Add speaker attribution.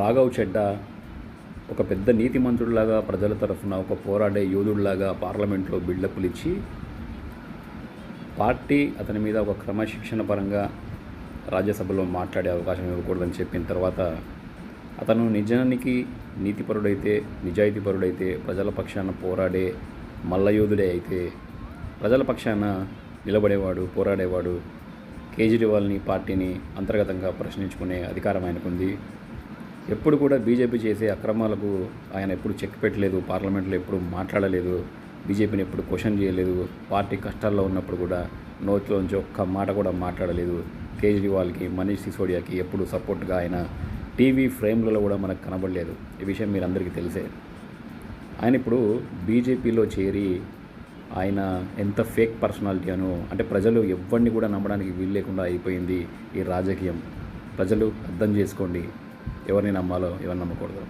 Speaker 1: రాఘవ్ చెడ్డా ఒక పెద్ద నీతిమంతుడిలాగా ప్రజల తరఫున ఒక పోరాడే యోధుడిలాగా పార్లమెంట్లో బిల్డప్లు ఇచ్చి పార్టీ అతని మీద ఒక క్రమశిక్షణ పరంగా రాజ్యసభలో మాట్లాడే అవకాశం ఇవ్వకూడదని చెప్పిన తర్వాత అతను నిజానికి నీతిపరుడైతే నిజాయితీపరుడైతే ప్రజల పక్షాన పోరాడే మల్లయోధుడే అయితే ప్రజల పక్షాన నిలబడేవాడు పోరాడేవాడు కేజ్రీవాల్ని పార్టీని అంతర్గతంగా ప్రశ్నించుకునే అధికారం ఆయనకుంది. ఎప్పుడు కూడా బీజేపీ చేసే అక్రమాలకు ఆయన ఎప్పుడు చెక్ పెట్టలేదు, పార్లమెంట్లో ఎప్పుడు మాట్లాడలేదు, బీజేపీని ఎప్పుడు క్వశ్చన్ చేయలేదు, పార్టీ కష్టాల్లో ఉన్నప్పుడు కూడా నోట్లోంచి ఒక్క మాట కూడా మాట్లాడలేదు. కేజ్రీవాల్కి మనీష్ సిసోడియాకి ఎప్పుడు సపోర్ట్గా ఆయన టీవీ ఫ్రేమ్లలో కూడా మనకు కనబడలేదు. ఈ విషయం మీరు అందరికీ తెలిసే. ఆయన ఇప్పుడు బీజేపీలో చేరి ఆయన ఎంత ఫేక్ పర్సనాలిటీ అను అంటే ప్రజలు ఎవరిని కూడా నమ్మడానికి వీలు లేకుండా అయిపోయింది ఈ రాజకీయం. ప్రజలు అర్థం చేసుకోండి, ఎవరిని నమ్మాలో ఎవరిని నమ్మకూడదు.